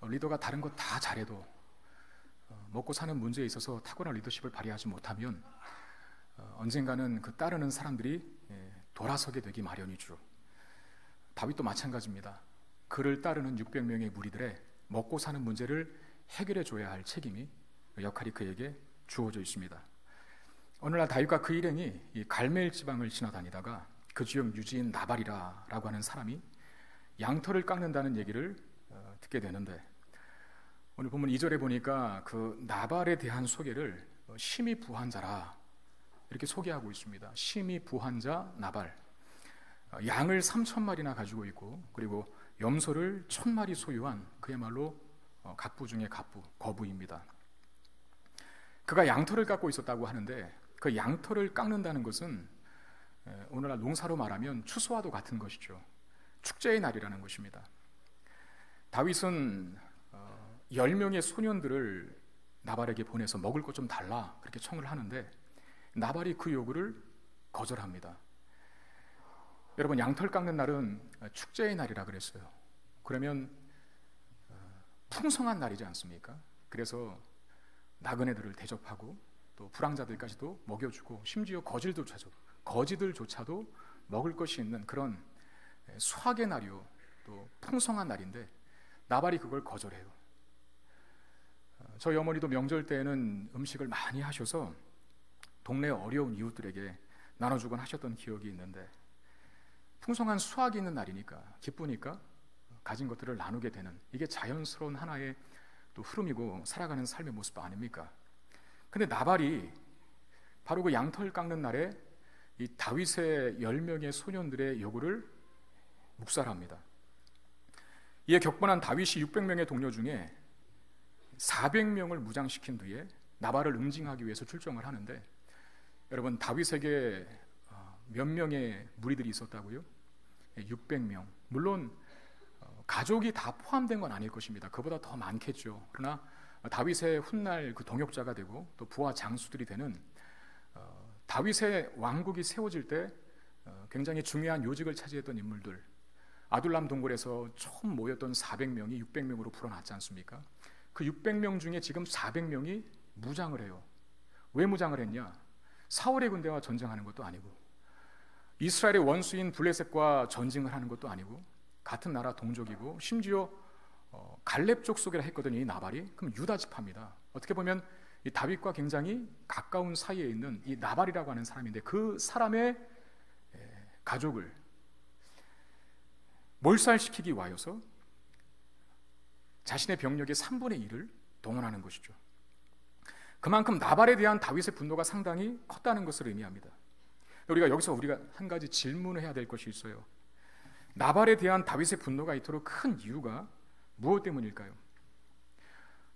리더가 다른 것 다 잘해도 먹고 사는 문제에 있어서 탁월한 리더십을 발휘하지 못하면 언젠가는 그 따르는 사람들이 돌아서게 되기 마련이죠. 다윗도 마찬가지입니다. 그를 따르는 600명의 무리들의 먹고 사는 문제를 해결해 줘야 할 책임이, 역할이 그에게 주어져 있습니다. 어느 날 다윗과 그 일행이 이 갈멜 지방을 지나다니다가 그 지역 유지인 나발이라고 하는 사람이 양털을 깎는다는 얘기를 듣게 되는데, 오늘 본문 2절에 보니까 그 나발에 대한 소개를 심히 부한 자라 이렇게 소개하고 있습니다. 심히 부한 자 나발, 양을 3,000마리나 가지고 있고 그리고 염소를 1,000마리 소유한 그야말로 갑부 중의 갑부, 거부입니다. 그가 양털을 깎고 있었다고 하는데, 그 양털을 깎는다는 것은 오늘날 농사로 말하면 추수와도 같은 것이죠. 축제의 날이라는 것입니다. 다윗은 10명의 소년들을 나발에게 보내서 먹을 것 좀 달라 그렇게 청을 하는데, 나발이 그 요구를 거절합니다. 여러분, 양털 깎는 날은 축제의 날이라 그랬어요. 그러면 풍성한 날이지 않습니까? 그래서 나그네들을 대접하고 또 불황자들까지도 먹여주고 심지어 거지들조차도 먹을 것이 있는 그런 수확의 날이요, 또 풍성한 날인데 나발이 그걸 거절해요. 저희 어머니도 명절 때에는 음식을 많이 하셔서 동네 어려운 이웃들에게 나눠주곤 하셨던 기억이 있는데, 풍성한 수확이 있는 날이니까 기쁘니까 가진 것들을 나누게 되는, 이게 자연스러운 하나의 또 흐름이고 살아가는 삶의 모습 아닙니까? 근데 나발이 바로 그 양털 깎는 날에 이 다윗의 10명의 소년들의 요구를 묵살합니다. 이에 격분한 다윗이 600명의 동료 중에 400명을 무장시킨 뒤에 나발을 응징하기 위해서 출정을 하는데, 여러분, 다윗에게 몇 명의 무리들이 있었다고요? 600명. 물론 가족이 다 포함된 건 아닐 것입니다. 그보다 더 많겠죠. 그러나 다윗의 훗날 그 동역자가 되고 또 부하 장수들이 되는 다윗의 왕국이 세워질 때 굉장히 중요한 요직을 차지했던 인물들, 아둘람 동굴에서 처음 모였던 400명이 600명으로 불어났지 않습니까? 그 600명 중에 지금 400명이 무장을 해요. 왜 무장을 했냐? 사울의 군대와 전쟁하는 것도 아니고, 이스라엘의 원수인 블레셋과 전쟁을 하는 것도 아니고, 같은 나라 동족이고, 심지어 갈렙 족속이라 했거든요, 이 나발이. 그럼 유다 지파입니다. 어떻게 보면 이 다윗과 굉장히 가까운 사이에 있는 이 나발이라고 하는 사람인데, 그 사람의 가족을 몰살시키기 위하여서 자신의 병력의 3분의 1을 동원하는 것이죠. 그만큼 나발에 대한 다윗의 분노가 상당히 컸다는 것을 의미합니다. 우리가 한 가지 질문을 해야 될 것이 있어요. 나발에 대한 다윗의 분노가 이토록 큰 이유가 무엇 때문일까요?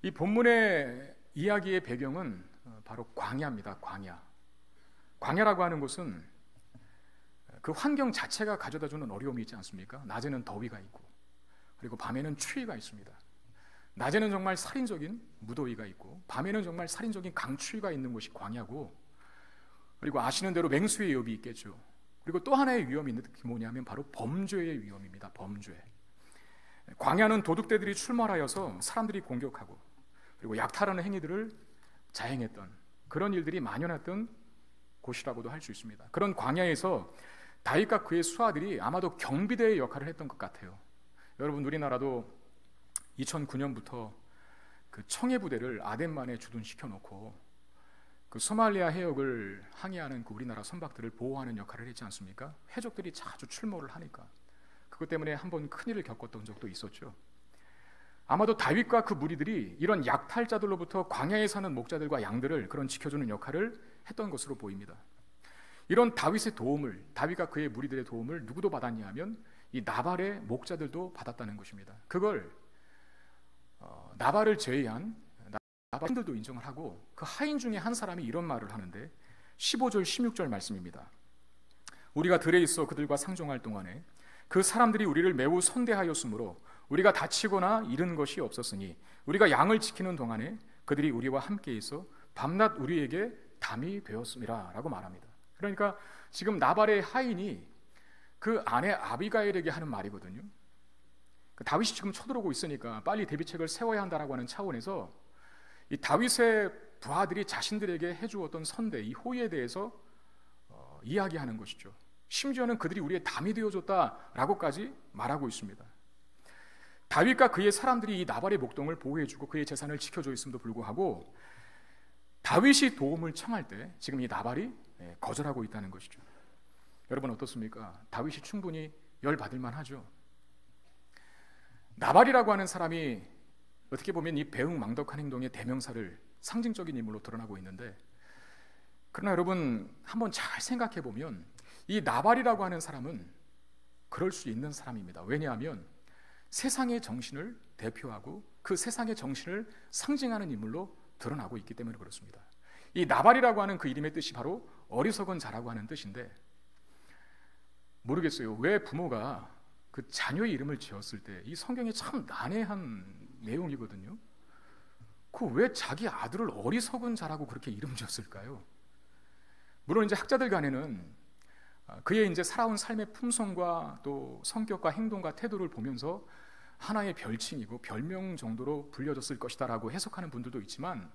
이 본문의 이야기의 배경은 바로 광야입니다. 광야라고 하는 것은 그 환경 자체가 가져다주는 어려움이 있지 않습니까? 낮에는 더위가 있고, 그리고 밤에는 추위가 있습니다. 낮에는 정말 살인적인 무더위가 있고, 밤에는 정말 살인적인 강추위가 있는 곳이 광야고, 그리고 아시는 대로 맹수의 위협이 있겠죠. 그리고 또 하나의 위험이 있는 게 뭐냐면 바로 범죄의 위험입니다. 범죄. 광야는 도둑대들이 출몰하여서 사람들이 공격하고, 그리고 약탈하는 행위들을 자행했던 그런 일들이 만연했던 곳이라고도 할 수 있습니다. 그런 광야에서 다윗과 그의 수하들이 아마도 경비대의 역할을 했던 것 같아요. 여러분, 우리나라도 2009년부터 그 청해부대를 아덴만에 주둔시켜 놓고 그 소말리아 해역을 항해하는 그 우리나라 선박들을 보호하는 역할을 했지 않습니까? 해적들이 자주 출몰을 하니까 그것 때문에 한번 큰일을 겪었던 적도 있었죠. 아마도 다윗과 그 무리들이 이런 약탈자들로부터 광야에 사는 목자들과 양들을 그런 지켜주는 역할을 했던 것으로 보입니다. 이런 다윗과 그의 무리들의 도움을 누구도 받았냐 하면 이 나발의 목자들도 받았다는 것입니다. 그걸 나발을 제외한 나발인들도 인정을 하고, 그 하인 중에 한 사람이 이런 말을 하는데 15절 16절 말씀입니다. 우리가 들에 있어 그들과 상종할 동안에 그 사람들이 우리를 매우 선대하였으므로 우리가 다치거나 잃은 것이 없었으니 우리가 양을 지키는 동안에 그들이 우리와 함께 있어 밤낮 우리에게 담이 되었음이라 라고 말합니다. 그러니까 지금 나발의 하인이 그 아내 아비가일에게 하는 말이거든요. 다윗이 지금 쳐들어오고 있으니까 빨리 대비책을 세워야 한다라고 하는 차원에서 이 다윗의 부하들이 자신들에게 해주었던 선대, 이 호의에 대해서 이야기하는 것이죠. 심지어는 그들이 우리의 담이 되어줬다라고까지 말하고 있습니다. 다윗과 그의 사람들이 이 나발의 목동을 보호해주고 그의 재산을 지켜줘 있음도 불구하고 다윗이 도움을 청할 때 지금 이 나발이 거절하고 있다는 것이죠. 여러분 어떻습니까? 다윗이 충분히 열받을 만하죠. 나발이라고 하는 사람이 어떻게 보면 이 배은망덕한 행동의 대명사를 상징적인 인물로 드러나고 있는데, 그러나 여러분 한번 잘 생각해 보면 이 나발이라고 하는 사람은 그럴 수 있는 사람입니다. 왜냐하면 세상의 정신을 대표하고 그 세상의 정신을 상징하는 인물로 드러나고 있기 때문에 그렇습니다. 이 나발이라고 하는 그 이름의 뜻이 바로 어리석은 자라고 하는 뜻인데, 모르겠어요. 왜 부모가 그 자녀의 이름을 지었을 때 이 성경에 참 난해한 내용이거든요. 그 왜 자기 아들을 어리석은 자라고 그렇게 이름 지었을까요? 물론 이제 학자들 간에는 그의 이제 살아온 삶의 품성과 또 성격과 행동과 태도를 보면서 하나의 별칭이고 별명 정도로 불려졌을 것이다라고 해석하는 분들도 있지만,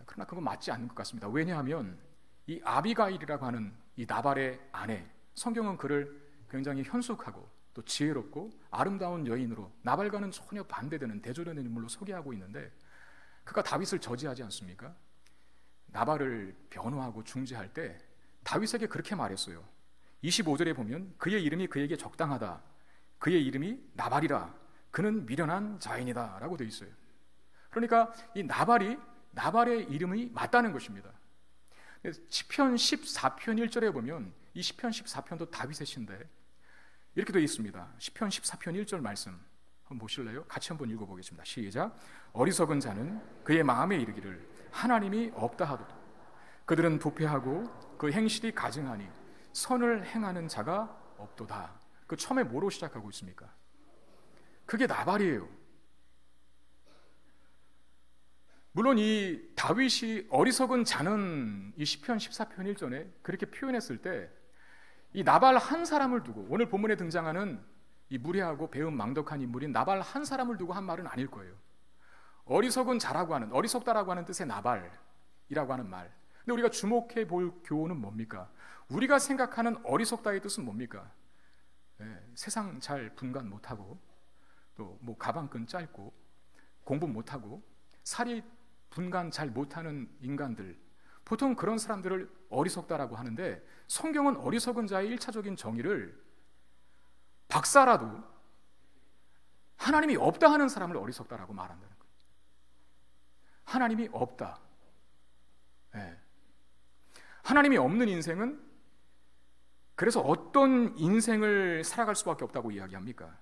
그러나 그건 맞지 않는 것 같습니다. 왜냐하면 이 아비가일이라고 하는 이 나발의 아내, 성경은 그를 굉장히 현숙하고 또 지혜롭고 아름다운 여인으로 나발과는 전혀 반대되는 대조되는 인물로 소개하고 있는데, 그가 다윗을 저지하지 않습니까? 나발을 변호하고 중재할 때 다윗에게 그렇게 말했어요. 25절에 보면 그의 이름이 그에게 적당하다. 그의 이름이 나발이라. 그는 미련한 자인이다 라고 되어 있어요. 그러니까 이 나발의 이름이 맞다는 것입니다. 시편 14편 1절에 보면 이 시편 14편도 다윗의 시인데 이렇게 되어 있습니다. 시편 14편 1절 말씀 한번 보실래요? 같이 한번 읽어보겠습니다. 시작. 어리석은 자는 그의 마음에 이르기를 하나님이 없다 하도다. 그들은 부패하고 그 행실이 가증하니 선을 행하는 자가 없도다. 그 처음에 뭐로 시작하고 있습니까? 그게 나발이에요. 물론 이 다윗이 어리석은 자는 이 시편 14편 1절에 그렇게 표현했을 때 이 나발 한 사람을 두고, 오늘 본문에 등장하는 이 무례하고 배은망덕한 인물인 나발 한 사람을 두고 한 말은 아닐 거예요. 어리석은 자라고 하는, 어리석다라고 하는 뜻의 나발이라고 하는 말. 근데 우리가 주목해 볼 교훈은 뭡니까? 우리가 생각하는 어리석다의 뜻은 뭡니까? 세상 잘 분간 못하고 또 뭐 가방끈 짧고 공부 못하고 살이 분간 잘 못하는 인간들, 보통 그런 사람들을 어리석다라고 하는데, 성경은 어리석은 자의 1차적인 정의를 박사라도 하나님이 없다 하는 사람을 어리석다라고 말한다는 거예요. 하나님이 없다. 하나님이 없는 인생은 그래서 어떤 인생을 살아갈 수밖에 없다고 이야기합니까?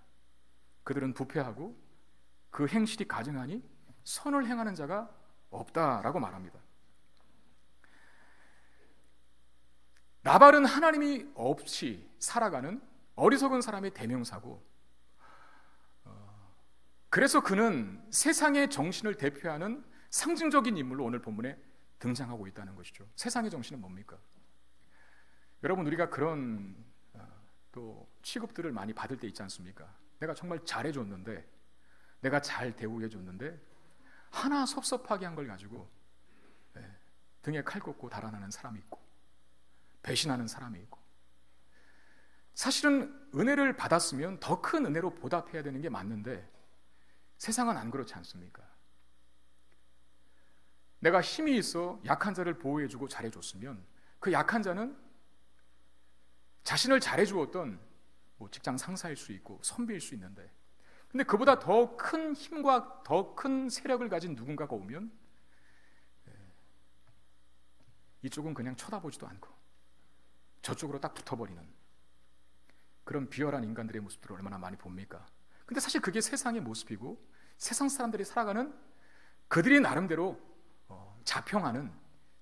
그들은 부패하고 그 행실이 가증하니 선을 행하는 자가 없다라고 말합니다. 나발은 하나님이 없이 살아가는 어리석은 사람의 대명사고, 그래서 그는 세상의 정신을 대표하는 상징적인 인물로 오늘 본문에 등장하고 있다는 것이죠. 세상의 정신은 뭡니까? 여러분, 우리가 그런 또 취급들을 많이 받을 때 있지 않습니까? 내가 정말 잘해줬는데, 내가 잘 대우해줬는데 하나 섭섭하게 한 걸 가지고 등에 칼 꽂고 달아나는 사람이 있고, 배신하는 사람이 있고, 사실은 은혜를 받았으면 더 큰 은혜로 보답해야 되는 게 맞는데 세상은 안 그렇지 않습니까? 내가 힘이 있어 약한 자를 보호해주고 잘해줬으면 그 약한 자는 자신을 잘해주었던 뭐 직장 상사일 수 있고 선배일 수 있는데, 근데 그보다 더 큰 힘과 더 큰 세력을 가진 누군가가 오면 이쪽은 그냥 쳐다보지도 않고 저쪽으로 딱 붙어버리는 그런 비열한 인간들의 모습들을 얼마나 많이 봅니까? 근데 사실 그게 세상의 모습이고, 세상 사람들이 살아가는 그들이 나름대로 자평하는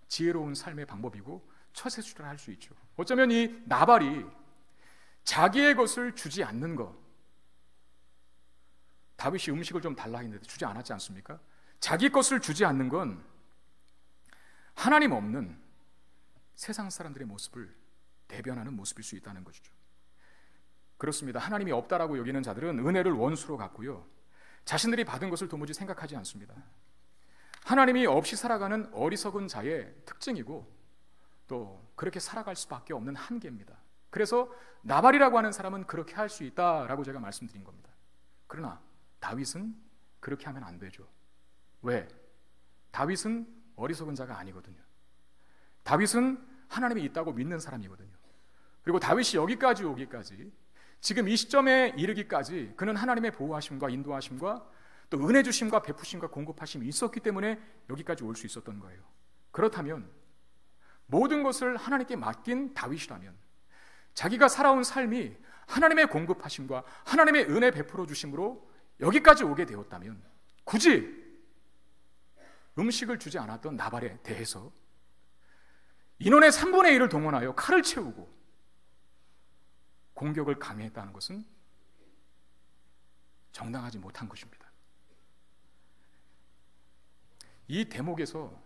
지혜로운 삶의 방법이고 처세술을 할 수 있죠. 어쩌면 이 나발이 자기의 것을 주지 않는 것, 다윗이 음식을 좀 달라 했는데 주지 않았지 않습니까? 자기 것을 주지 않는 건 하나님 없는 세상 사람들의 모습을 대변하는 모습일 수 있다는 것이죠. 그렇습니다. 하나님이 없다라고 여기는 자들은 은혜를 원수로 갖고요, 자신들이 받은 것을 도무지 생각하지 않습니다. 하나님이 없이 살아가는 어리석은 자의 특징이고 또 그렇게 살아갈 수밖에 없는 한계입니다. 그래서 나발이라고 하는 사람은 그렇게 할 수 있다라고 제가 말씀드린 겁니다. 그러나 다윗은 그렇게 하면 안 되죠. 왜? 다윗은 어리석은 자가 아니거든요. 다윗은 하나님이 있다고 믿는 사람이거든요. 그리고 다윗이 여기까지 오기까지, 지금 이 시점에 이르기까지 그는 하나님의 보호하심과 인도하심과 또 은혜 주심과 베푸심과 공급하심이 있었기 때문에 여기까지 올 수 있었던 거예요. 그렇다면 모든 것을 하나님께 맡긴 다윗이라면, 자기가 살아온 삶이 하나님의 공급하심과 하나님의 은혜 베풀어 주심으로 여기까지 오게 되었다면, 굳이 음식을 주지 않았던 나발에 대해서 인원의 3분의 1을 동원하여 칼을 채우고 공격을 강요했다는 것은 정당하지 못한 것입니다. 이 대목에서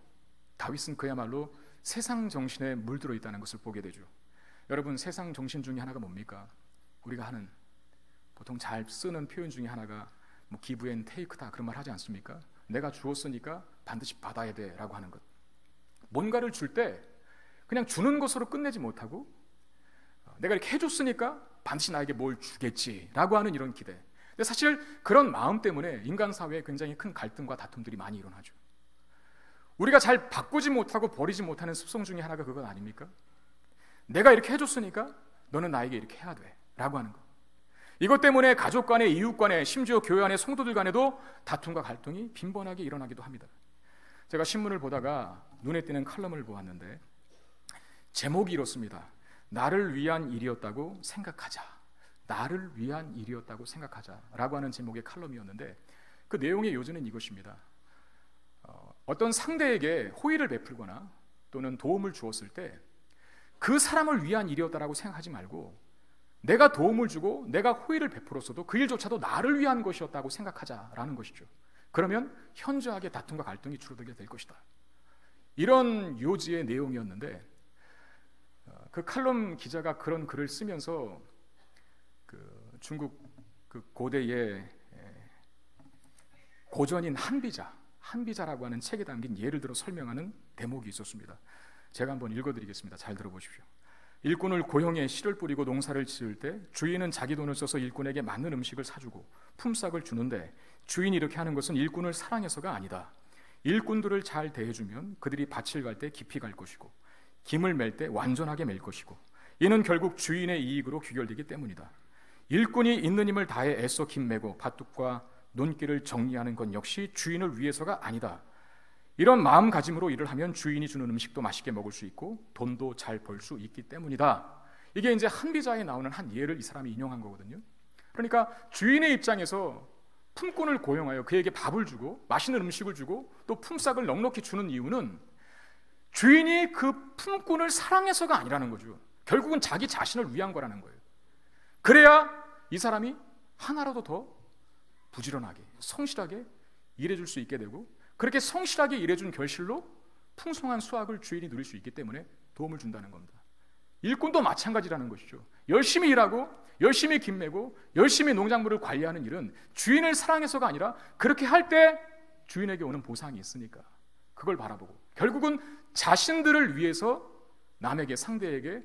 다윗은 그야말로 세상 정신에 물들어 있다는 것을 보게 되죠. 여러분, 세상 정신 중에 하나가 뭡니까? 우리가 하는 보통 잘 쓰는 표현 중에 하나가 뭐 give and take다, 그런 말 하지 않습니까? 내가 주었으니까 반드시 받아야 돼 라고 하는 것. 뭔가를 줄 때 그냥 주는 것으로 끝내지 못하고, 내가 이렇게 해줬으니까 반드시 나에게 뭘 주겠지라고 하는 이런 기대. 근데 사실 그런 마음 때문에 인간 사회에 굉장히 큰 갈등과 다툼들이 많이 일어나죠. 우리가 잘 바꾸지 못하고 버리지 못하는 습성 중에 하나가 그건 아닙니까? 내가 이렇게 해줬으니까 너는 나에게 이렇게 해야 돼 라고 하는 것. 이것 때문에 가족 간에, 이웃 간에, 심지어 교회 안에 성도들 간에도 다툼과 갈등이 빈번하게 일어나기도 합니다. 제가 신문을 보다가 눈에 띄는 칼럼을 보았는데 제목이 이렇습니다. 나를 위한 일이었다고 생각하자. 나를 위한 일이었다고 생각하자 라고 하는 제목의 칼럼이었는데, 그 내용의 요지는 이것입니다. 어떤 상대에게 호의를 베풀거나 또는 도움을 주었을 때 그 사람을 위한 일이었다라고 생각하지 말고, 내가 도움을 주고 내가 호의를 베풀었어도 그 일조차도 나를 위한 것이었다고 생각하자라는 것이죠. 그러면 현저하게 다툼과 갈등이 줄어들게 될 것이다. 이런 요지의 내용이었는데, 그 칼럼 기자가 그런 글을 쓰면서 그 중국 그 고대의 고전인 한비자라고 하는 책에 담긴 예를 들어 설명하는 대목이 있었습니다. 제가 한번 읽어드리겠습니다. 잘 들어보십시오. 일꾼을 고용해 씨를 뿌리고 농사를 지을 때 주인은 자기 돈을 써서 일꾼에게 맞는 음식을 사주고 품삯을 주는데, 주인이 이렇게 하는 것은 일꾼을 사랑해서가 아니다. 일꾼들을 잘 대해주면 그들이 밭을 갈 때 깊이 갈 것이고 김을 맬 때 완전하게 맬 것이고, 이는 결국 주인의 이익으로 귀결되기 때문이다. 일꾼이 있는 힘을 다해 애써 김 매고 밭둑과 논길을 정리하는 건 역시 주인을 위해서가 아니다. 이런 마음가짐으로 일을 하면 주인이 주는 음식도 맛있게 먹을 수 있고 돈도 잘 벌 수 있기 때문이다. 이게 이제 한비자에 나오는 한 예를 이 사람이 인용한 거거든요. 그러니까 주인의 입장에서 품꾼을 고용하여 그에게 밥을 주고 맛있는 음식을 주고 또 품삯을 넉넉히 주는 이유는 주인이 그 품꾼을 사랑해서가 아니라는 거죠. 결국은 자기 자신을 위한 거라는 거예요. 그래야 이 사람이 하나라도 더 부지런하게, 성실하게 일해줄 수 있게 되고, 그렇게 성실하게 일해준 결실로 풍성한 수확을 주인이 누릴 수 있기 때문에 도움을 준다는 겁니다. 일꾼도 마찬가지라는 것이죠. 열심히 일하고 열심히 김 매고 열심히 농작물을 관리하는 일은 주인을 사랑해서가 아니라 그렇게 할 때 주인에게 오는 보상이 있으니까 그걸 바라보고, 결국은 자신들을 위해서 남에게, 상대에게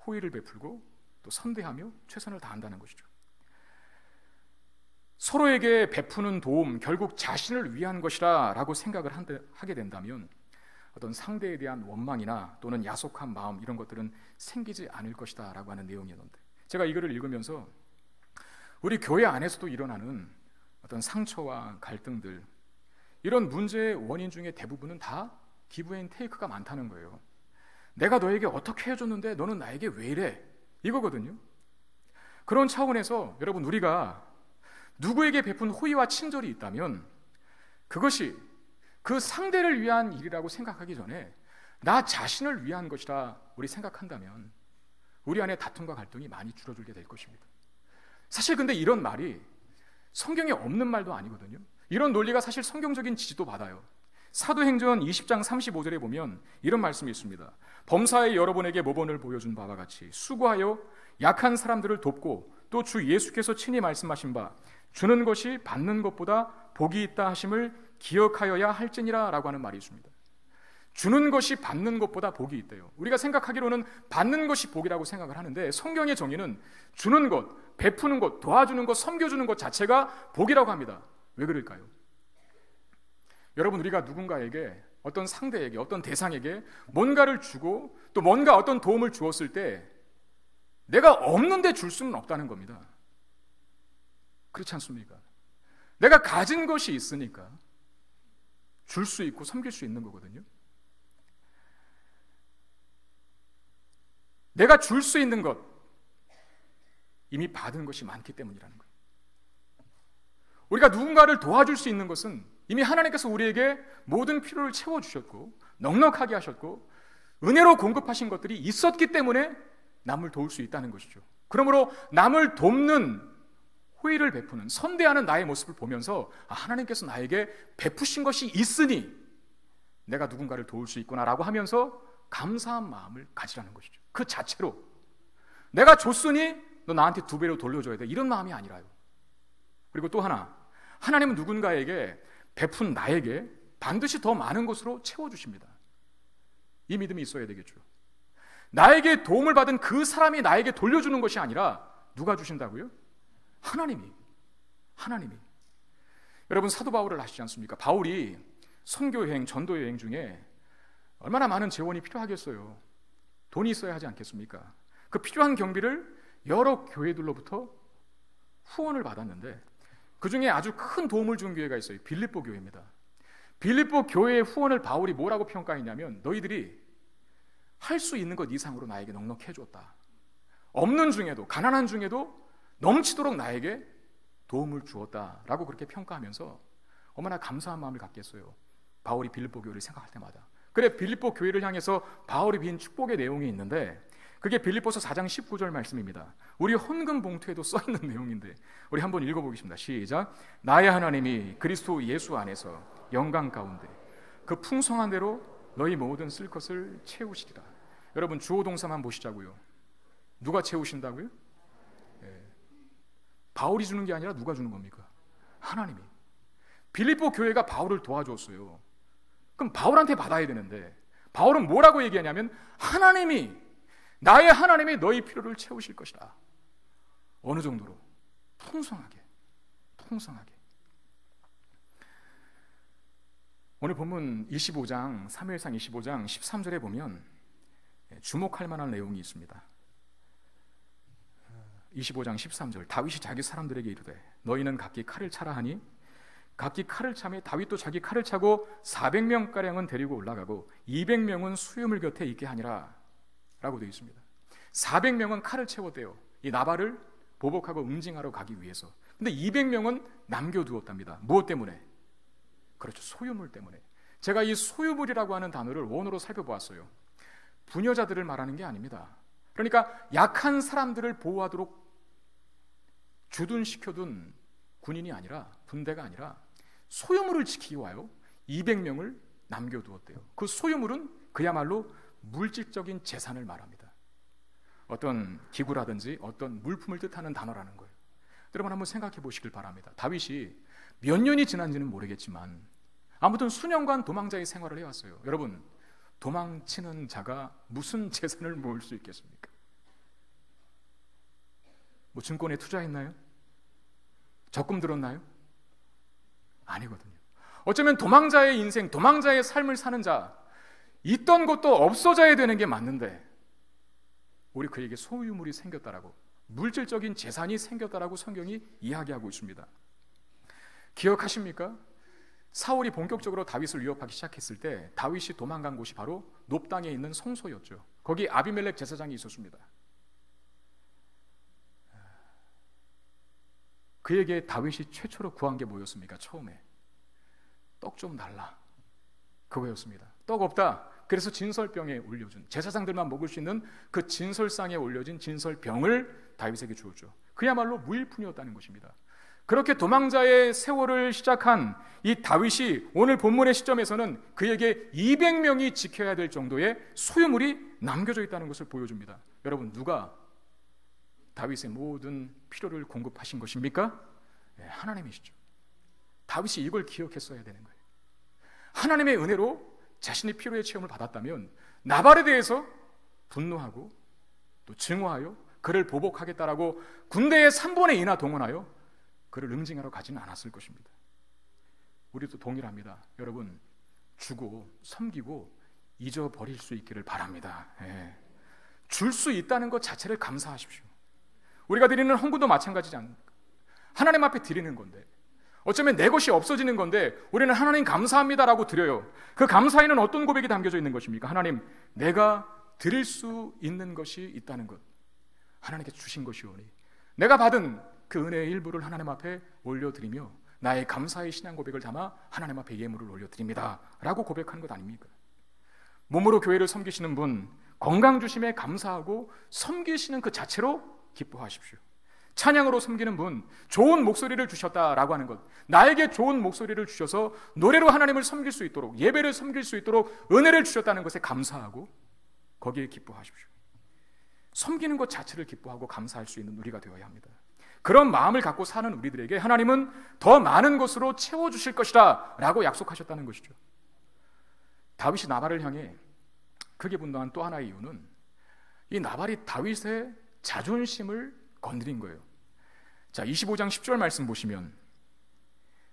호의를 베풀고 또 선대하며 최선을 다한다는 것이죠. 서로에게 베푸는 도움, 결국 자신을 위한 것이라 라고 생각을 하게 된다면 어떤 상대에 대한 원망이나 또는 야속한 마음, 이런 것들은 생기지 않을 것이다 라고 하는 내용이었는데, 제가 이 글을 읽으면서 우리 교회 안에서도 일어나는 어떤 상처와 갈등들, 이런 문제의 원인 중에 대부분은 다 give and take가 많다는 거예요. 내가 너에게 어떻게 해줬는데 너는 나에게 왜 이래? 이거거든요. 그런 차원에서 여러분, 우리가 누구에게 베푼 호의와 친절이 있다면 그것이 그 상대를 위한 일이라고 생각하기 전에 나 자신을 위한 것이라 우리 생각한다면 우리 안에 다툼과 갈등이 많이 줄어들게 될 것입니다. 사실 근데 이런 말이 성경에 없는 말도 아니거든요. 이런 논리가 사실 성경적인 지지도 받아요. 사도행전 20장 35절에 보면 이런 말씀이 있습니다. 범사에 여러분에게 모범을 보여준 바와 같이 수고하여 약한 사람들을 돕고 또 주 예수께서 친히 말씀하신 바 주는 것이 받는 것보다 복이 있다 하심을 기억하여야 할지니라 라고 하는 말이 있습니다. 주는 것이 받는 것보다 복이 있대요. 우리가 생각하기로는 받는 것이 복이라고 생각을 하는데 성경의 정의는 주는 것, 베푸는 것, 도와주는 것, 섬겨주는 것 자체가 복이라고 합니다. 왜 그럴까요? 여러분, 우리가 누군가에게, 어떤 상대에게, 어떤 대상에게 뭔가를 주고 또 뭔가 어떤 도움을 주었을 때 내가 없는데 줄 수는 없다는 겁니다. 그렇지 않습니까? 내가 가진 것이 있으니까 줄 수 있고 섬길 수 있는 거거든요. 내가 줄 수 있는 것, 이미 받은 것이 많기 때문이라는 거예요. 우리가 누군가를 도와줄 수 있는 것은 이미 하나님께서 우리에게 모든 필요를 채워주셨고 넉넉하게 하셨고 은혜로 공급하신 것들이 있었기 때문에 남을 도울 수 있다는 것이죠. 그러므로 남을 돕는, 호의를 베푸는, 선대하는 나의 모습을 보면서 하나님께서 나에게 베푸신 것이 있으니 내가 누군가를 도울 수 있구나라고 하면서 감사한 마음을 가지라는 것이죠. 그 자체로 내가 줬으니 너 나한테 2배로 돌려줘야 돼, 이런 마음이 아니라요. 그리고 또 하나, 하나님은 누군가에게 베푼 나에게 반드시 더 많은 것으로 채워주십니다. 이 믿음이 있어야 되겠죠. 나에게 도움을 받은 그 사람이 나에게 돌려주는 것이 아니라 누가 주신다고요? 하나님이. 여러분, 사도 바울을 아시지 않습니까? 바울이 선교여행, 전도여행 중에 얼마나 많은 재원이 필요하겠어요. 돈이 있어야 하지 않겠습니까? 그 필요한 경비를 여러 교회들로부터 후원을 받았는데 그 중에 아주 큰 도움을 준 교회가 있어요. 빌립보 교회입니다. 빌립보 교회의 후원을 바울이 뭐라고 평가했냐면 너희들이 할 수 있는 것 이상으로 나에게 넉넉해 줬다. 없는 중에도, 가난한 중에도 넘치도록 나에게 도움을 주었다라고 그렇게 평가하면서 얼마나 감사한 마음을 갖겠어요. 바울이 빌립보 교회를 생각할 때마다. 그래, 빌립보 교회를 향해서 바울이 빈 축복의 내용이 있는데 그게 빌립보서 4장 19절 말씀입니다. 우리 헌금 봉투에도 써있는 내용인데 우리 한번 읽어보겠습니다. 시작. 나의 하나님이 그리스도 예수 안에서 영광 가운데 그 풍성한 대로 너희 모든 쓸 것을 채우시리라. 여러분, 주어 동사만 보시자고요. 누가 채우신다고요? 바울이 주는 게 아니라 누가 주는 겁니까? 하나님이. 빌립보 교회가 바울을 도와줬어요. 그럼 바울한테 받아야 되는데 바울은 뭐라고 얘기하냐면 하나님이, 나의 하나님이 너희 필요를 채우실 것이다. 어느 정도로? 풍성하게. 오늘 본문 25장, 사무엘상 25장 13절에 보면 주목할 만한 내용이 있습니다. 25장 13절, 다윗이 자기 사람들에게 이르되 너희는 각기 칼을 차라 하니 각기 칼을 차매 다윗도 자기 칼을 차고 400명가량은 데리고 올라가고 200명은 수염을 곁에 있게 하니라 라고 되어 있습니다. 400명은 칼을 채웠대요. 이 나발을 보복하고 응징하러 가기 위해서. 근데 200명은 남겨두었답니다. 무엇 때문에? 그렇죠, 소유물 때문에. 제가 이 소유물이라고 하는 단어를 원어로 살펴보았어요. 부녀자들을 말하는 게 아닙니다. 그러니까 약한 사람들을 보호하도록 주둔시켜둔 군인이 아니라, 분대가 아니라 소유물을 지키기 위하여 200명을 남겨두었대요. 그 소유물은 그야말로 물질적인 재산을 말합니다. 어떤 기구라든지 어떤 물품을 뜻하는 단어라는 거예요. 여러분 한번 생각해 보시길 바랍니다. 다윗이 몇 년이 지난지는 모르겠지만 아무튼 수년간 도망자의 생활을 해왔어요. 여러분, 도망치는 자가 무슨 재산을 모을 수 있겠습니까? 뭐 증권에 투자했나요? 적금 들었나요? 아니거든요. 어쩌면 도망자의 인생, 도망자의 삶을 사는 자, 있던 것도 없어져야 되는 게 맞는데 우리 그에게 소유물이 생겼다라고, 물질적인 재산이 생겼다라고 성경이 이야기하고 있습니다. 기억하십니까? 사울이 본격적으로 다윗을 위협하기 시작했을 때 다윗이 도망간 곳이 바로 놉 땅에 있는 성소였죠. 거기 아비멜렉 제사장이 있었습니다. 그에게 다윗이 최초로 구한 게 뭐였습니까? 처음에 떡 좀 달라, 그거였습니다. 떡 없다. 그래서 진설병에 올려준, 제사장들만 먹을 수 있는 그 진설상에 올려진 진설병을 다윗에게 주었죠. 그야말로 무일푼이었다는 것입니다. 그렇게 도망자의 세월을 시작한 이 다윗이 오늘 본문의 시점에서는 그에게 200명이 지켜야 될 정도의 소유물이 남겨져 있다는 것을 보여줍니다. 여러분, 누가 다윗의 모든 필요를 공급하신 것입니까? 네, 하나님이시죠. 다윗이 이걸 기억했어야 되는 거예요. 하나님의 은혜로 자신의 필요의 체험을 받았다면 나발에 대해서 분노하고 또 증오하여 그를 보복하겠다라고 군대의 3분의 2나 동원하여 그를 응징하러 가지는 않았을 것입니다. 우리도 동일합니다. 여러분, 주고 섬기고 잊어버릴 수 있기를 바랍니다. 예. 줄 수 있다는 것 자체를 감사하십시오. 우리가 드리는 헌금도 마찬가지지 않습니까? 하나님 앞에 드리는 건데, 어쩌면 내 것이 없어지는 건데 우리는 하나님 감사합니다라고 드려요. 그 감사에는 어떤 고백이 담겨져 있는 것입니까? 하나님, 내가 드릴 수 있는 것이 있다는 것, 하나님께 주신 것이오니 내가 받은 그 은혜의 일부를 하나님 앞에 올려드리며 나의 감사의 신앙 고백을 담아 하나님 앞에 예물을 올려드립니다 라고 고백하는 것 아닙니까? 몸으로 교회를 섬기시는 분, 건강 주심에 감사하고 섬기시는 그 자체로 기뻐하십시오. 찬양으로 섬기는 분, 좋은 목소리를 주셨다라고 하는 것, 나에게 좋은 목소리를 주셔서 노래로 하나님을 섬길 수 있도록, 예배를 섬길 수 있도록 은혜를 주셨다는 것에 감사하고 거기에 기뻐하십시오. 섬기는 것 자체를 기뻐하고 감사할 수 있는 우리가 되어야 합니다. 그런 마음을 갖고 사는 우리들에게 하나님은 더 많은 것으로 채워주실 것이다 라고 약속하셨다는 것이죠. 다윗이 나발을 향해 크게 분노한 또 하나의 이유는 이 나발이 다윗의 자존심을 건드린 거예요. 자, 25장 10절 말씀 보시면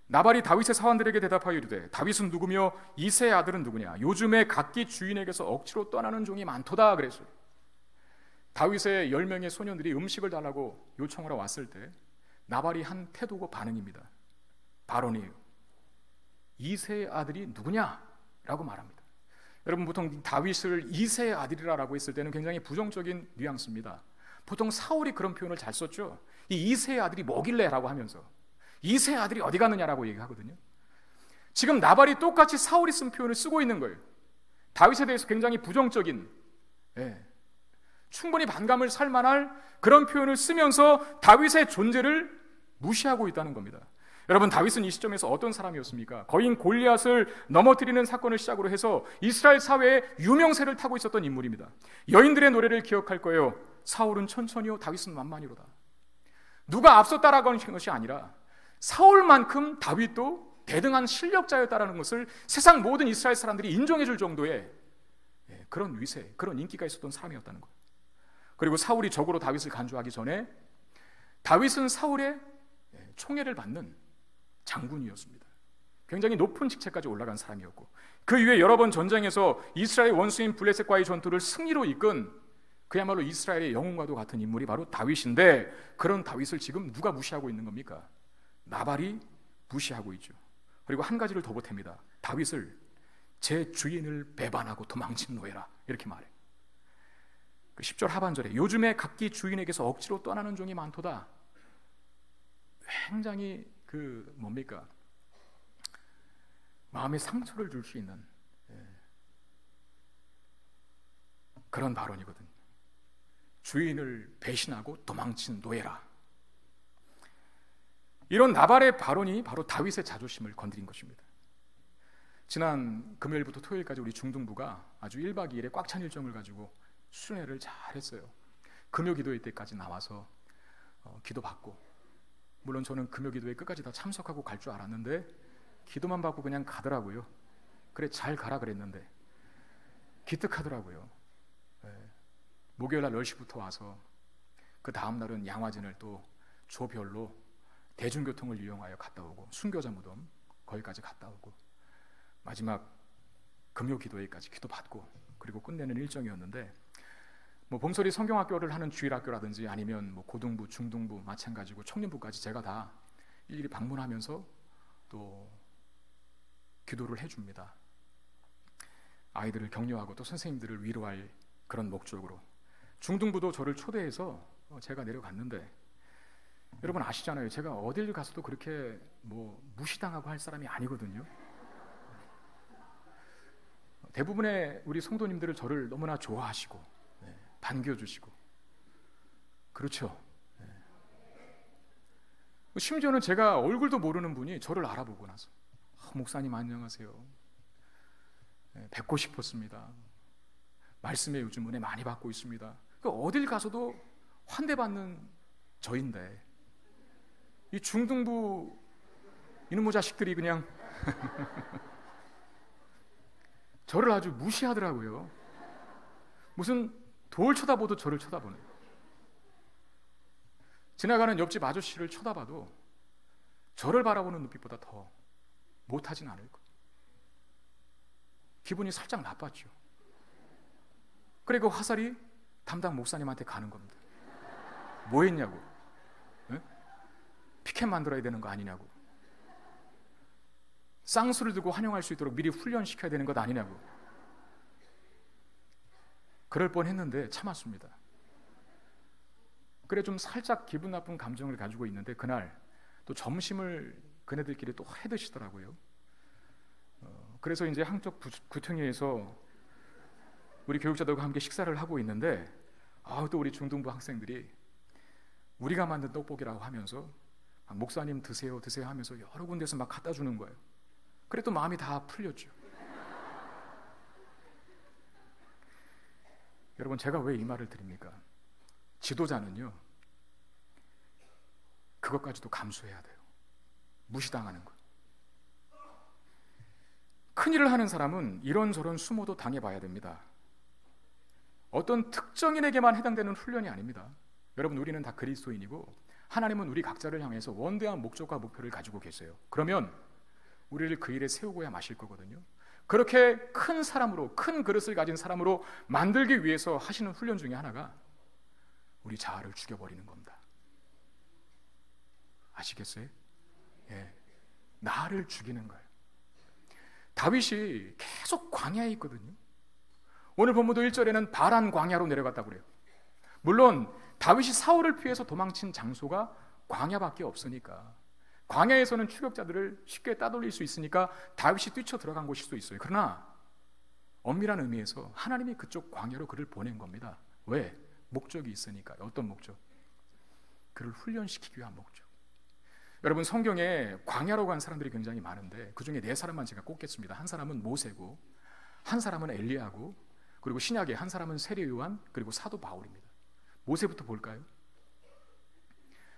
나발이 다윗의 사환들에게 대답하여 이르되 다윗은 누구며 이새의 아들은 누구냐? 요즘에 각기 주인에게서 억지로 떠나는 종이 많도다 그랬어요. 다윗의 10명의 소년들이 음식을 달라고 요청하러 왔을 때 나발이 한 태도고 반응입니다. 발언이에요. 이새의 아들이 누구냐라고 말합니다. 여러분, 보통 다윗을 이새의 아들이라고 했을 때는 굉장히 부정적인 뉘앙스입니다. 보통 사울이 그런 표현을 잘 썼죠. 이 이새의 아들이 뭐길래라고 하면서 이새의 아들이 어디 갔느냐라고 얘기하거든요. 지금 나발이 똑같이 사울이 쓴 표현을 쓰고 있는 거예요. 다윗에 대해서 굉장히 부정적인, 충분히 반감을 살 만할 그런 표현을 쓰면서 다윗의 존재를 무시하고 있다는 겁니다. 여러분, 다윗은 이 시점에서 어떤 사람이었습니까? 거인 골리앗을 넘어뜨리는 사건을 시작으로 해서 이스라엘 사회에 유명세를 타고 있었던 인물입니다. 여인들의 노래를 기억할 거예요. 사울은 천천히요, 다윗은 만만히로다. 누가 앞섰다라고 하는 것이 아니라 사울만큼 다윗도 대등한 실력자였다라는 것을 세상 모든 이스라엘 사람들이 인정해 줄 정도의 그런 위세, 그런 인기가 있었던 사람이었다는 거예요. 그리고 사울이 적으로 다윗을 간주하기 전에 다윗은 사울의 총애를 받는 장군이었습니다. 굉장히 높은 직책까지 올라간 사람이었고, 그 이후에 여러 번 전쟁에서 이스라엘 원수인 블레셋과의 전투를 승리로 이끈 그야말로 이스라엘의 영웅과도 같은 인물이 바로 다윗인데, 그런 다윗을 지금 누가 무시하고 있는 겁니까? 나발이 무시하고 있죠. 그리고 한 가지를 더 보탭니다. 다윗을 제 주인을 배반하고 도망친 노예라, 이렇게 말해요. 그 10절 하반절에 요즘에 각기 주인에게서 억지로 떠나는 종이 많도다. 굉장히 마음에 상처를 줄 수 있는 그런 발언이거든요. 주인을 배신하고 도망친 노예라. 이런 나발의 발언이 바로 다윗의 자존심을 건드린 것입니다. 지난 금요일부터 토요일까지 우리 중등부가 아주 1박 2일에 꽉 찬 일정을 가지고 수련회를 잘 했어요. 금요 기도회 때까지 나와서 기도받고, 물론 저는 금요 기도회 끝까지 다 참석하고 갈 줄 알았는데 기도만 받고 그냥 가더라고요. 그래, 잘 가라 그랬는데 기특하더라고요. 목요일날 10시부터 와서 그 다음날은 양화진을 또 조별로 대중교통을 이용하여 갔다 오고, 순교자 무덤 거기까지 갔다 오고, 마지막 금요 기도회까지 기도받고 그리고 끝내는 일정이었는데, 봄소리 성경학교를 하는 주일학교라든지 아니면 고등부, 중등부 마찬가지고 청년부까지 제가 다 일일이 방문하면서 또 기도를 해줍니다. 아이들을 격려하고 또 선생님들을 위로할 그런 목적으로. 중등부도 저를 초대해서 제가 내려갔는데, 여러분 아시잖아요. 제가 어딜 가서도 그렇게 무시당하고 할 사람이 아니거든요. 대부분의 우리 성도님들을 저를 너무나 좋아하시고 반겨주시고, 그렇죠. 심지어는 제가 얼굴도 모르는 분이 저를 알아보고 나서 목사님 안녕하세요, 뵙고 싶었습니다, 말씀에 요즘 은혜 많이 받고 있습니다. 어딜 가서도 환대받는 저인데 이 중등부 이놈의 자식들이 그냥 저를 아주 무시하더라고요. 무슨 돌 쳐다보도 저를 쳐다보는. 지나가는 옆집 아저씨를 쳐다봐도 저를 바라보는 눈빛보다 더 못하진 않을 거예요. 기분이 살짝 나빴죠. 그리고 화살이 담당 목사님한테 가는 겁니다. 뭐 했냐고. 네? 피켓 만들어야 되는 거 아니냐고. 쌍수를 두고 환영할 수 있도록 미리 훈련시켜야 되는 것 아니냐고. 그럴 뻔했는데 참았습니다. 그래 좀 살짝 기분 나쁜 감정을 가지고 있는데 그날 또 점심을 그네들끼리 또 해드시더라고요. 그래서 이제 한쪽 구청회에서 우리 교육자들과 함께 식사를 하고 있는데 또 우리 중등부 학생들이 우리가 만든 떡볶이라고 하면서 목사님 드세요 하면서 여러 군데서 막 갖다 주는 거예요. 그래 또 마음이 다 풀렸죠. 여러분, 제가 왜 이 말을 드립니까? 지도자는요, 그것까지도 감수해야 돼요. 무시당하는 거. 큰일을 하는 사람은 이런저런 수모도 당해봐야 됩니다. 어떤 특정인에게만 해당되는 훈련이 아닙니다. 여러분, 우리는 다 그리스도인이고 하나님은 우리 각자를 향해서 원대한 목적과 목표를 가지고 계세요. 그러면 우리를 그 일에 세우고야 마실 거거든요. 그렇게 큰 사람으로, 큰 그릇을 가진 사람으로 만들기 위해서 하시는 훈련 중에 하나가 우리 자아를 죽여버리는 겁니다. 아시겠어요? 예, 나를 죽이는 거예요. 다윗이 계속 광야에 있거든요. 오늘 본문도 1절에는 바란 광야로 내려갔다고 그래요. 물론 다윗이 사울을 피해서 도망친 장소가 광야밖에 없으니까, 광야에서는 추격자들을 쉽게 따돌릴 수 있으니까 다윗이 뛰쳐 들어간 곳일 수 있어요. 그러나 엄밀한 의미에서 하나님이 그쪽 광야로 그를 보낸 겁니다. 왜? 목적이 있으니까. 어떤 목적? 그를 훈련시키기 위한 목적. 여러분, 성경에 광야로 간 사람들이 굉장히 많은데 그 중에 4사람만 제가 꼽겠습니다. 한 사람은 모세고, 한 사람은 엘리야고, 그리고 신약에 한 사람은 세례 요한, 그리고 사도 바울입니다. 모세부터 볼까요?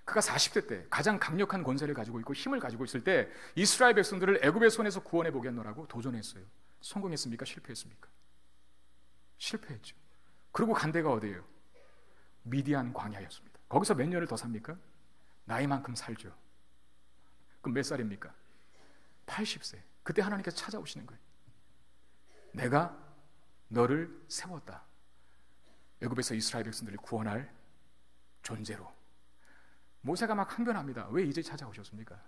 그가 40대 때 가장 강력한 권세를 가지고 있고 힘을 가지고 있을 때 이스라엘 백성들을 애굽의 손에서 구원해 보겠노라고 도전했어요. 성공했습니까? 실패했습니까? 실패했죠. 그리고 간 데가 어디예요? 미디안 광야였습니다. 거기서 몇 년을 더 삽니까? 나이만큼 살죠. 그럼 몇 살입니까? 80세. 그때 하나님께서 찾아오시는 거예요. 내가 너를 세웠다. 애굽에서 이스라엘 백성들을 구원할 존재로. 모세가 막 항변합니다. 왜 이제 찾아오셨습니까?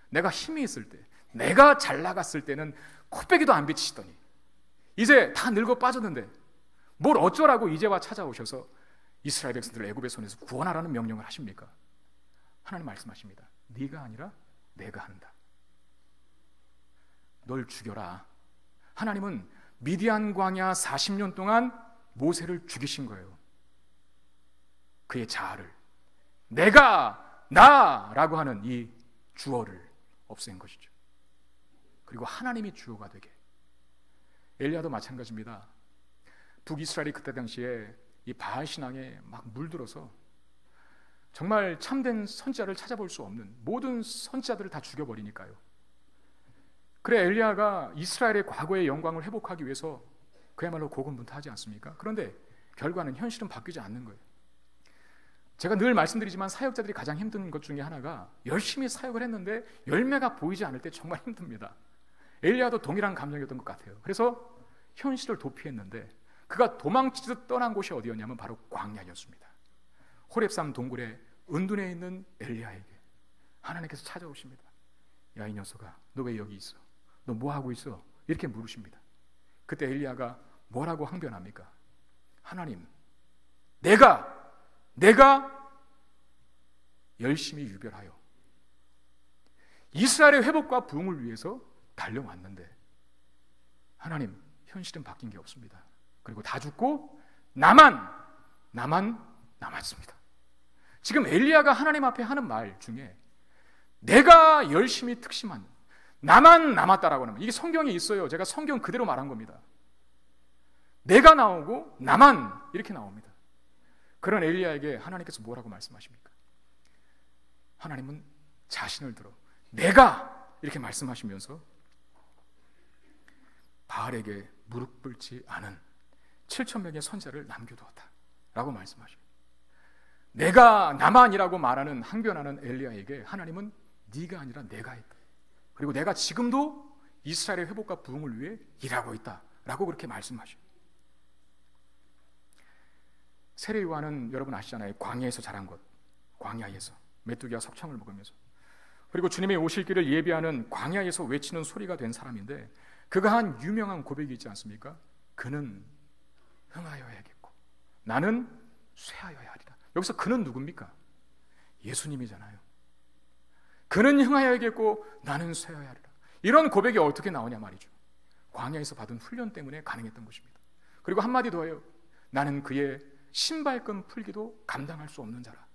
내가 힘이 있을 때, 내가 잘 나갔을 때는 코빼기도 안 비치시더니 이제 다 늙어 빠졌는데 뭘 어쩌라고 이제와 찾아오셔서 이스라엘 백성들을 애굽의 손에서 구원하라는 명령을 하십니까? 하나님 말씀하십니다. 네가 아니라 내가 한다. 널 죽여라. 하나님은 미디안 광야 40년 동안 모세를 죽이신 거예요. 그의 자아를, 내가 나라고 하는 이 주어를 없앤 것이죠. 그리고 하나님이 주어가 되게. 엘리야도 마찬가지입니다. 북이스라엘이 그때 당시에 이 바알 신앙에 막 물들어서 정말 참된 선지자를 찾아볼 수 없는 모든 선지자들을 다 죽여버리니까요. 그래 엘리야가 이스라엘의 과거의 영광을 회복하기 위해서 그야말로 고군분투하지 않습니까? 그런데 결과는, 현실은 바뀌지 않는 거예요. 제가 늘 말씀드리지만 사역자들이 가장 힘든 것 중에 하나가 열심히 사역을 했는데 열매가 보이지 않을 때 정말 힘듭니다. 엘리야도 동일한 감정이었던 것 같아요. 그래서 현실을 도피했는데 그가 도망치듯 떠난 곳이 어디였냐면 바로 광야였습니다. 호렙산 동굴에 은둔해 있는 엘리야에게 하나님께서 찾아오십니다. 야, 이 녀석아, 너 왜 여기 있어? 너 뭐 하고 있어? 이렇게 물으십니다. 그때 엘리야가 뭐라고 항변합니까? 하나님, 내가 열심히 유별하여 이스라엘의 회복과 부흥을 위해서 달려왔는데 하나님, 현실은 바뀐 게 없습니다. 그리고 다 죽고 나만 남았습니다. 지금 엘리야가 하나님 앞에 하는 말 중에 내가 열심히 특심한, 나만 남았다라고 하는, 이게 성경에 있어요. 제가 성경 그대로 말한 겁니다. 내가 나오고 나만 이렇게 나옵니다. 그런 엘리야에게 하나님께서 뭐라고 말씀하십니까? 하나님은 자신을 들어 내가 이렇게 말씀하시면서 바알에게 무릎 꿇지 않은 7,000명의 선자를 남겨두었다 라고 말씀하십니다. 내가 나만이라고 말하는 항변하는 엘리야에게 하나님은 네가 아니라 내가 있다. 그리고 내가 지금도 이스라엘의 회복과 부흥을 위해 일하고 있다 라고 그렇게 말씀하십니다. 세례 요한은 여러분 아시잖아요. 광야에서 자란 것, 광야에서 메뚜기와 석청을 먹으면서, 그리고 주님의 오실 길을 예비하는 광야에서 외치는 소리가 된 사람인데, 그가 한 유명한 고백이 있지 않습니까? 그는 흥하여야겠고 나는 쇠하여야 하리라. 여기서 그는 누굽니까? 예수님이잖아요. 그는 흥하여야겠고 나는 쇠하여야 하리라. 이런 고백이 어떻게 나오냐 말이죠. 광야에서 받은 훈련 때문에 가능했던 것입니다. 그리고 한마디 더해요. 나는 그의 신발끈 풀기도 감당할 수 없는 자라.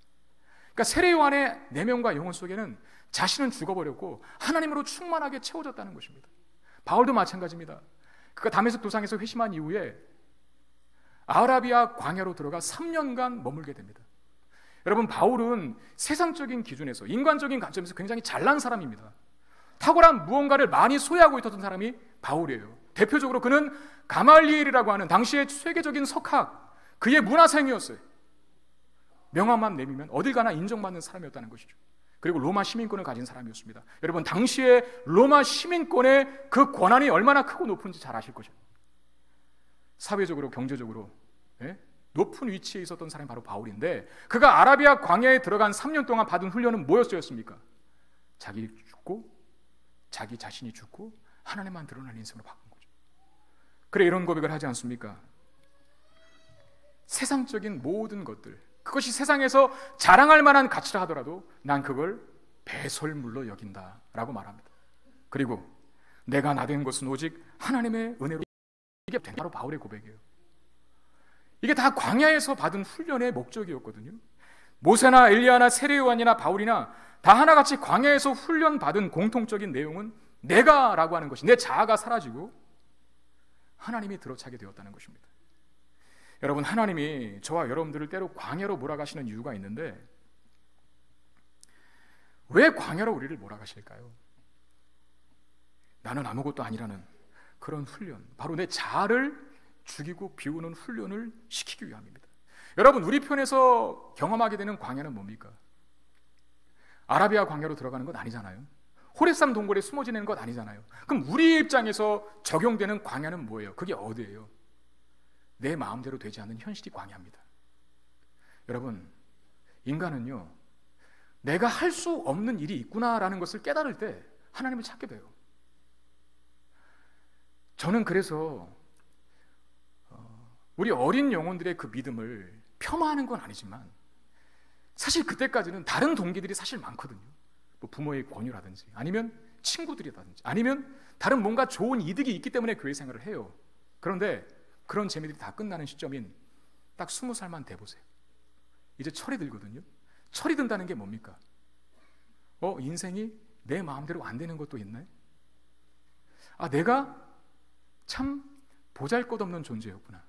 그러니까 세례 요한의 내면과 영혼 속에는 자신은 죽어버렸고 하나님으로 충만하게 채워졌다는 것입니다. 바울도 마찬가지입니다. 그가 다메섹 도상에서 회심한 이후에 아라비아 광야로 들어가 3년간 머물게 됩니다. 여러분, 바울은 세상적인 기준에서, 인간적인 관점에서 굉장히 잘난 사람입니다. 탁월한 무언가를 많이 소유하고 있었던 사람이 바울이에요. 대표적으로 그는 가말리엘이라고 하는 당시의 세계적인 석학, 그의 문화생이었어요. 명함만 내밀면 어딜 가나 인정받는 사람이었다는 것이죠. 그리고 로마 시민권을 가진 사람이었습니다. 여러분, 당시에 로마 시민권의 그 권한이 얼마나 크고 높은지 잘 아실 거죠. 사회적으로, 경제적으로 높은 위치에 있었던 사람이 바로 바울인데, 그가 아라비아 광야에 들어간 3년 동안 받은 훈련은 뭐였습니까? 자기 죽고 자기 자신이 죽고 하나님만 드러나는 인생으로 바꾼 거죠. 그래, 이런 고백을 하지 않습니까? 세상적인 모든 것들, 그것이 세상에서 자랑할 만한 가치라 하더라도 난 그걸 배설물로 여긴다 라고 말합니다. 그리고 내가 나된 것은 오직 하나님의 은혜로, 이게 바로 바울의 고백이에요. 이게 다 광야에서 받은 훈련의 목적이었거든요. 모세나 엘리야나 세례 요한이나 바울이나 다 하나같이 광야에서 훈련받은 공통적인 내용은 내가라고 하는 것이, 내 자아가 사라지고 하나님이 들어차게 되었다는 것입니다. 여러분, 하나님이 저와 여러분들을 때로 광야로 몰아가시는 이유가 있는데, 왜 광야로 우리를 몰아가실까요? 나는 아무것도 아니라는 그런 훈련, 바로 내 자아를 죽이고 비우는 훈련을 시키기 위함입니다. 여러분, 우리 편에서 경험하게 되는 광야는 뭡니까? 아라비아 광야로 들어가는 건 아니잖아요. 호렙산 동굴에 숨어 지내는 것 아니잖아요. 그럼 우리 입장에서 적용되는 광야는 뭐예요? 그게 어디예요? 내 마음대로 되지 않는 현실이 광야입니다. 여러분, 인간은요, 내가 할 수 없는 일이 있구나라는 것을 깨달을 때 하나님을 찾게 돼요. 저는 그래서 우리 어린 영혼들의 그 믿음을 폄하하는 건 아니지만, 사실 그때까지는 다른 동기들이 사실 많거든요. 뭐 부모의 권유라든지, 아니면 친구들이라든지, 아니면 다른 뭔가 좋은 이득이 있기 때문에 교회 생활을 해요. 그런데 그런 재미들이 다 끝나는 시점인 딱 20살만 돼보세요. 이제 철이 들거든요. 철이 든다는 게 뭡니까? 인생이 내 마음대로 안 되는 것도 있네. 내가 참 보잘것없는 존재였구나.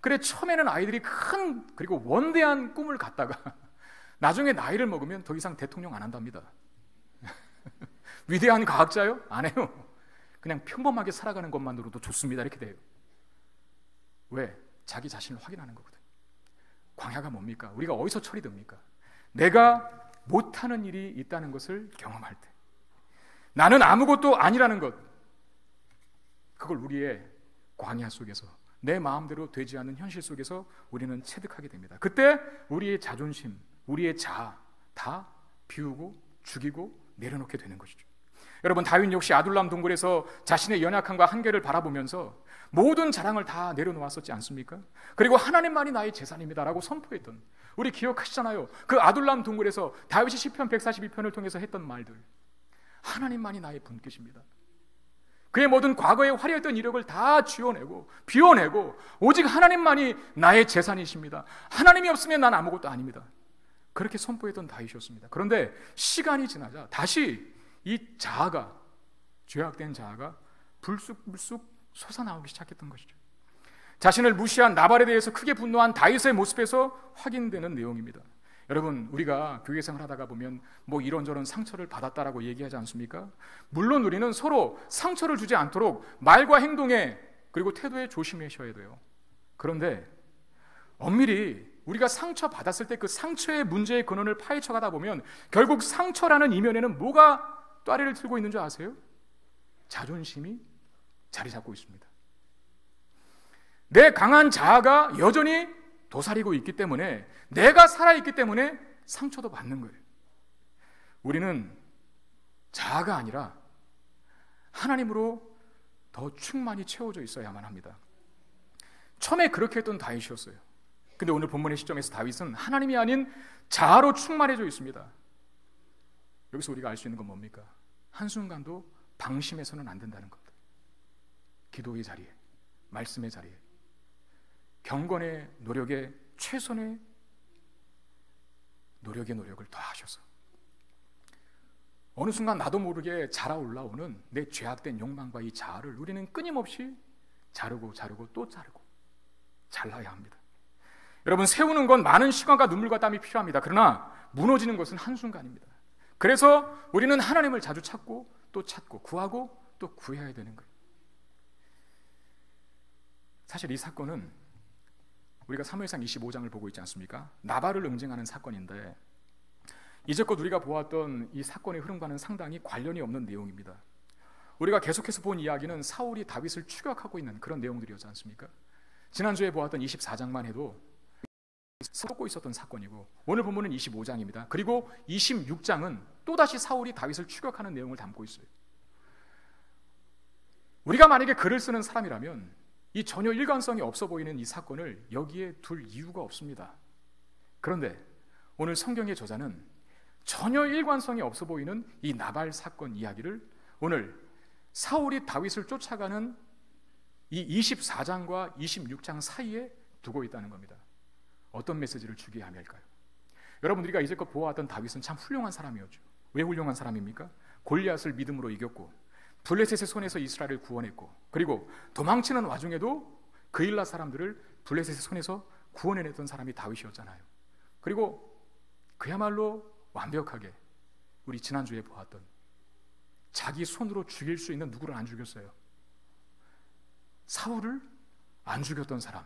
그래, 처음에는 아이들이 큰, 그리고 원대한 꿈을 갖다가 나중에 나이를 먹으면 더 이상 대통령 안 한답니다. 위대한 과학자요? 안 해요. 그냥 평범하게 살아가는 것만으로도 좋습니다. 이렇게 돼요. 왜? 자기 자신을 확인하는 거거든요. 광야가 뭡니까? 우리가 어디서 철이 듭니까? 내가 못하는 일이 있다는 것을 경험할 때, 나는 아무것도 아니라는 것, 그걸 우리의 광야 속에서, 내 마음대로 되지 않는 현실 속에서 우리는 체득하게 됩니다. 그때 우리의 자존심, 우리의 자아 다 비우고 죽이고 내려놓게 되는 것이죠. 여러분, 다윗 역시 아둘람 동굴에서 자신의 연약함과 한계를 바라보면서 모든 자랑을 다 내려놓았었지 않습니까? 그리고 하나님만이 나의 재산입니다라고 선포했던, 우리 기억하시잖아요. 그 아둘람 동굴에서 다윗이 시편 142편을 통해서 했던 말들, 하나님만이 나의 분깃입니다. 그의 모든 과거에 화려했던 이력을 다 쥐어내고 비워내고 오직 하나님만이 나의 재산이십니다. 하나님이 없으면 난 아무것도 아닙니다. 그렇게 선포했던 다윗이었습니다. 그런데 시간이 지나자 다시 이 자아가, 죄악된 자아가 불쑥불쑥 솟아나오기 시작했던 것이죠. 자신을 무시한 나발에 대해서 크게 분노한 다윗의 모습에서 확인되는 내용입니다. 여러분, 우리가 교회 생활하다가 보면 뭐 이런저런 상처를 받았다라고 얘기하지 않습니까? 물론 우리는 서로 상처를 주지 않도록 말과 행동에 그리고 태도에 조심하셔야 돼요. 그런데 엄밀히 우리가 상처 받았을 때 그 상처의 문제의 근원을 파헤쳐 가다 보면 결국 상처라는 이면에는 뭐가 또아리를 들고 있는 줄 아세요? 자존심이 자리 잡고 있습니다. 내 강한 자아가 여전히 도사리고 있기 때문에, 내가 살아있기 때문에 상처도 받는 거예요. 우리는 자아가 아니라 하나님으로 더 충만히 채워져 있어야만 합니다. 처음에 그렇게 했던 다윗이었어요. 근데 오늘 본문의 시점에서 다윗은 하나님이 아닌 자아로 충만해져 있습니다. 여기서 우리가 알 수 있는 건 뭡니까? 한순간도 방심해서는 안 된다는 겁니다. 기도의 자리에, 말씀의 자리에, 경건의 노력에 최선의 노력을 다하셔서 어느 순간 나도 모르게 자라올라오는 내 죄악된 욕망과 이 자아를 우리는 끊임없이 자르고 또 자르고 잘라야 합니다. 여러분, 세우는 건 많은 시간과 눈물과 땀이 필요합니다. 그러나 무너지는 것은 한순간입니다. 그래서 우리는 하나님을 자주 찾고 또 찾고 구하고 또 구해야 되는 거예요. 사실 이 사건은 우리가 사무엘상 25장을 보고 있지 않습니까? 나발을 응징하는 사건인데 이제껏 우리가 보았던 이 사건의 흐름과는 상당히 관련이 없는 내용입니다. 우리가 계속해서 본 이야기는 사울이 다윗을 추격하고 있는 그런 내용들이었지 않습니까? 지난주에 보았던 24장만 해도 쏟고 있었던 사건이고, 오늘 본문은 25장입니다. 그리고 26장은 또다시 사울이 다윗을 추격하는 내용을 담고 있어요. 우리가 만약에 글을 쓰는 사람이라면 이 전혀 일관성이 없어 보이는 이 사건을 여기에 둘 이유가 없습니다. 그런데 오늘 성경의 저자는 전혀 일관성이 없어 보이는 이 나발 사건 이야기를 오늘 사울이 다윗을 쫓아가는 이 24장과 26장 사이에 두고 있다는 겁니다. 어떤 메시지를 주기 위함일까요? 여러분, 우리가 이제껏 보아왔던 다윗은 참 훌륭한 사람이었죠. 왜 훌륭한 사람입니까? 골리앗을 믿음으로 이겼고 블레셋의 손에서 이스라엘을 구원했고, 그리고 도망치는 와중에도 그일라 사람들을 블레셋의 손에서 구원해냈던 사람이 다윗이었잖아요. 그리고 그야말로 완벽하게 우리 지난주에 보았던 자기 손으로 죽일 수 있는 누구를 안 죽였어요? 사울을 안 죽였던 사람.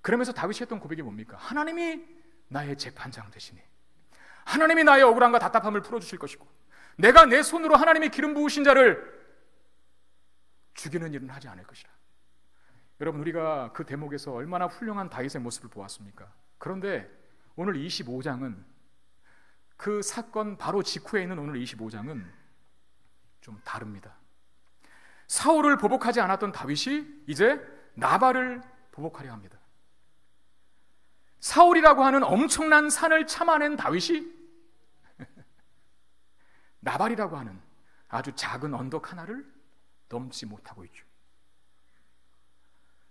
그러면서 다윗이 했던 고백이 뭡니까? 하나님이 나의 재판장 되시니 하나님이 나의 억울함과 답답함을 풀어주실 것이고 내가 내 손으로 하나님의 기름 부으신 자를 죽이는 일은 하지 않을 것이라. 여러분, 우리가 그 대목에서 얼마나 훌륭한 다윗의 모습을 보았습니까? 그런데 오늘 25장은 그 사건 바로 직후에 있는 오늘 25장은 좀 다릅니다. 사울을 보복하지 않았던 다윗이 이제 나발을 보복하려 합니다. 사울이라고 하는 엄청난 산을 참아낸 다윗이 나발이라고 하는 아주 작은 언덕 하나를 넘지 못하고 있죠.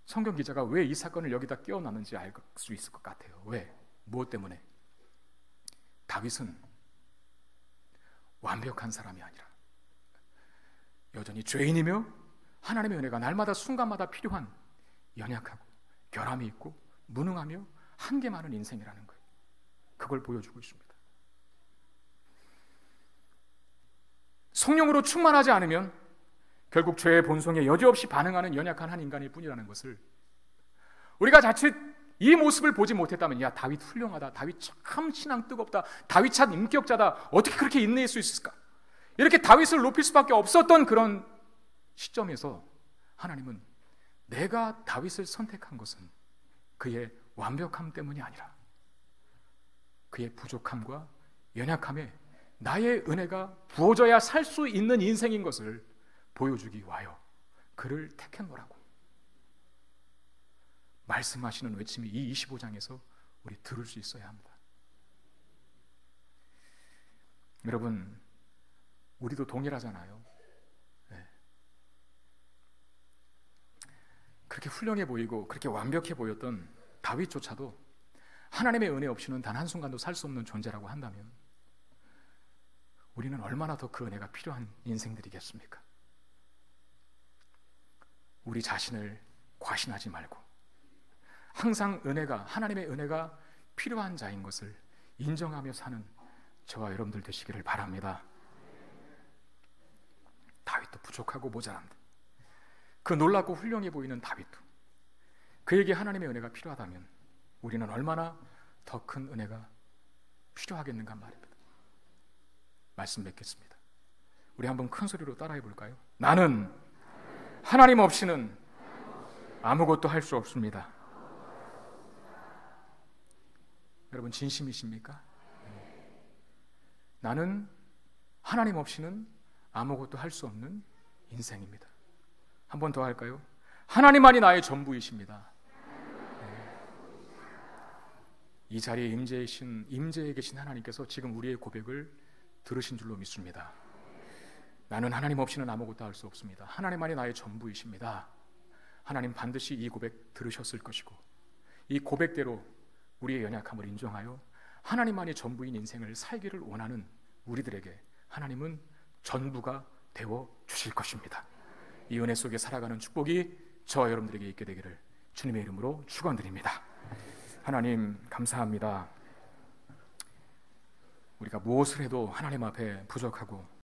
성경 기자가 왜 이 사건을 여기다 끼워놨는지 알 수 있을 것 같아요. 왜? 무엇 때문에? 다윗은 완벽한 사람이 아니라 여전히 죄인이며 하나님의 은혜가 날마다 순간마다 필요한 연약하고 결함이 있고 무능하며 한계 많은 인생이라는 거예요. 그걸 보여주고 있습니다. 성령으로 충만하지 않으면 결국 죄의 본성에 여지없이 반응하는 연약한 한 인간일 뿐이라는 것을, 우리가 자칫 이 모습을 보지 못했다면, 야, 다윗 훌륭하다, 다윗 참 신앙 뜨겁다, 다윗 참 인격자다, 어떻게 그렇게 인내할 수 있을까, 이렇게 다윗을 높일 수밖에 없었던 그런 시점에서 하나님은 내가 다윗을 선택한 것은 그의 완벽함 때문이 아니라 그의 부족함과 연약함에 나의 은혜가 부어져야 살 수 있는 인생인 것을 보여주기 위하여 그를 택했노라고 말씀하시는 외침이 이 25장에서 우리 들을 수 있어야 합니다. 여러분, 우리도 동일하잖아요. 네. 그렇게 훌륭해 보이고 그렇게 완벽해 보였던 다윗조차도 하나님의 은혜 없이는 단 한순간도 살 수 없는 존재라고 한다면 우리는 얼마나 더 그 은혜가 필요한 인생들이겠습니까? 우리 자신을 과신하지 말고 항상 하나님의 은혜가 필요한 자인 것을 인정하며 사는 저와 여러분들 되시기를 바랍니다. 다윗도 부족하고 모자란데 그 놀랍고 훌륭해 보이는 다윗도 그에게 하나님의 은혜가 필요하다면 우리는 얼마나 더 큰 은혜가 필요하겠는가 말입니다. 말씀 맺겠습니다. 우리 한번 큰 소리로 따라해 볼까요? 나는 하나님 없이는 아무것도 할 수 없습니다. 여러분 진심이십니까? 나는 하나님 없이는 아무것도 할 수 없는 인생입니다. 한 번 더 할까요? 하나님만이 나의 전부이십니다. 이 자리에 임재에 계신 하나님께서 지금 우리의 고백을 들으신 줄로 믿습니다. 나는 하나님 없이는 아무것도 할 수 없습니다. 하나님만이 나의 전부이십니다. 하나님 반드시 이 고백 들으셨을 것이고 이 고백대로 우리의 연약함을 인정하여 하나님만이 전부인 인생을 살기를 원하는 우리들에게 하나님은 전부가 되어 주실 것입니다. 이 은혜 속에 살아가는 축복이 저와 여러분들에게 있게 되기를 주님의 이름으로 축원드립니다. 하나님 감사합니다. 우리가 무엇을 해도 하나님 앞에 부족하고